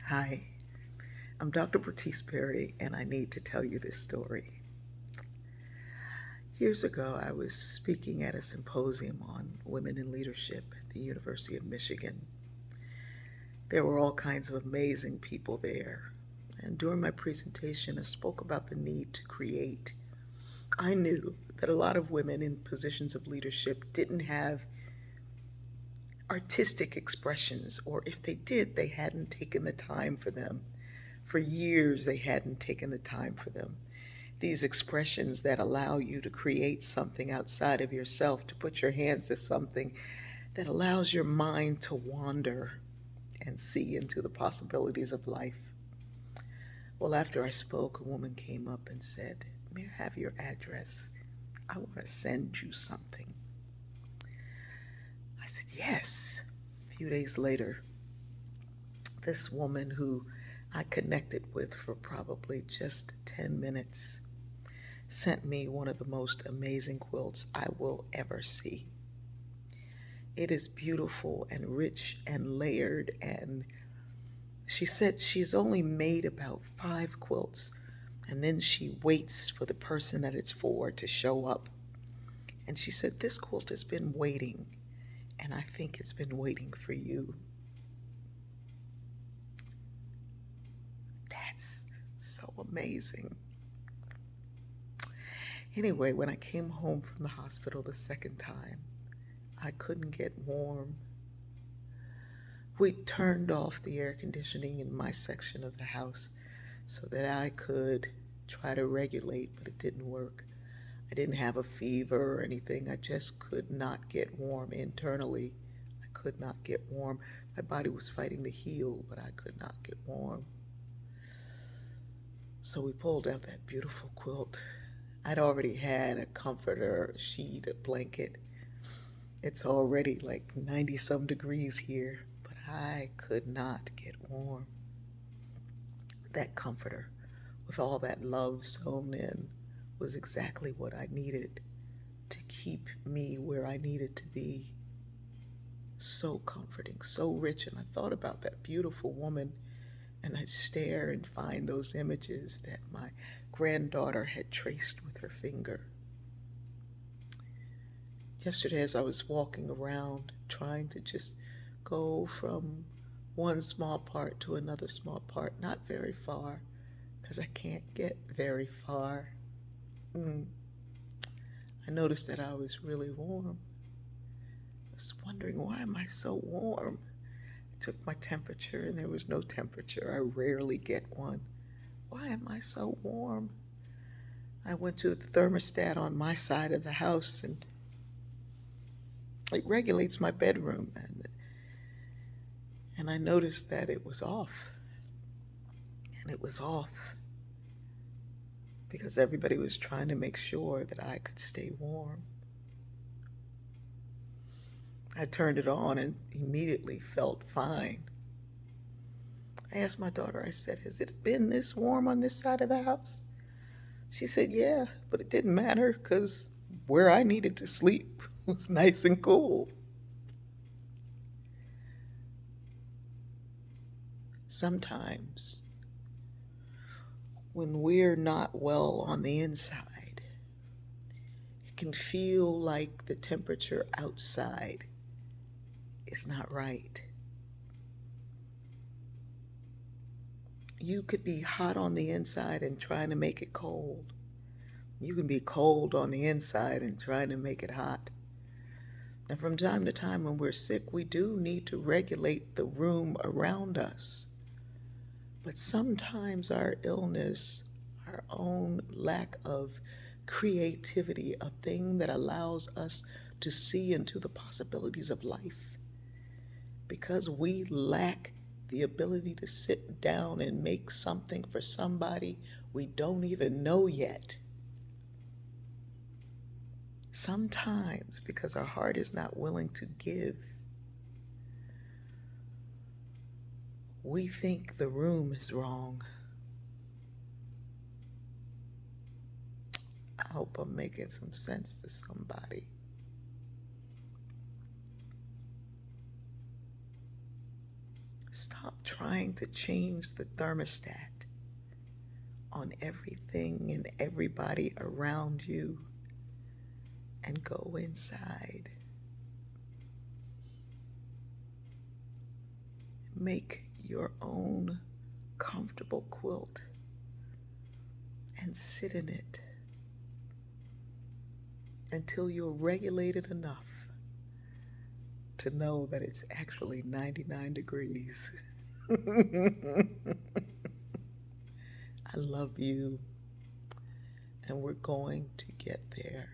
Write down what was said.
Hi, I'm Dr. Bertice Berry, and I need to tell you this story. Years ago, I was speaking at a symposium on women in leadership at the University of Michigan. There were all kinds of amazing people there, and during my presentation, I spoke about the need to create. I knew that a lot of women in positions of leadership didn't have artistic expressions, or if they did, they hadn't taken the time for them. For years, they hadn't taken the time for them. These expressions that allow you to create something outside of yourself, to put your hands to something that allows your mind to wander and see into the possibilities of life. Well, after I spoke, a woman came up and said, "May I have your address? I want to send you something." I said, "Yes." A few days later, this woman who I connected with for probably just 10 minutes sent me one of the most amazing quilts I will ever see. It is beautiful and rich and layered, and she said she's only made about 5 quilts, and then she waits for the person that it's for to show up. And she said, "This quilt has been waiting, and I think it's been waiting for you." That's so amazing. Anyway, when I came home from the hospital the second time, I couldn't get warm. We turned off the air conditioning in my section of the house so that I could try to regulate, but it didn't work. I didn't have a fever or anything. I just could not get warm internally. I could not get warm. My body was fighting to heal, but I could not get warm. So we pulled out that beautiful quilt. I'd already had a comforter, a sheet, a blanket. It's already like 90 some degrees here, but I could not get warm. That comforter, with all that love sewn in, was exactly what I needed to keep me where I needed to be. So comforting, so rich. And I thought about that beautiful woman, and I'd stare and find those images that my granddaughter had traced with her finger. Yesterday, as I was walking around trying to just go from one small part to another small part, not very far, because I can't get very far, I noticed that I was really warm. I was wondering, why am I so warm? I took my temperature and there was no temperature. I rarely get one. Why am I so warm? I went to the thermostat on my side of the house, and it regulates my bedroom, and I noticed that it was off. And it was off because everybody was trying to make sure that I could stay warm. I turned it on and immediately felt fine. I asked my daughter, I said, "Has it been this warm on this side of the house?" She said, "Yeah, but it didn't matter because where I needed to sleep was nice and cool." Sometimes when we're not well on the inside, it can feel like the temperature outside is not right. You could be hot on the inside and trying to make it cold. You can be cold on the inside and trying to make it hot. And from time to time when we're sick, we do need to regulate the room around us. But sometimes our illness, our own lack of creativity, a thing that allows us to see into the possibilities of life, because we lack the ability to sit down and make something for somebody we don't even know yet. Sometimes, because our heart is not willing to give, we think the room is wrong. I hope I'm making some sense to somebody. Stop trying to change the thermostat on everything and everybody around you and go inside. Make your own comfortable quilt and sit in it until you're regulated enough to know that it's actually 99 degrees. I love you, and we're going to get there.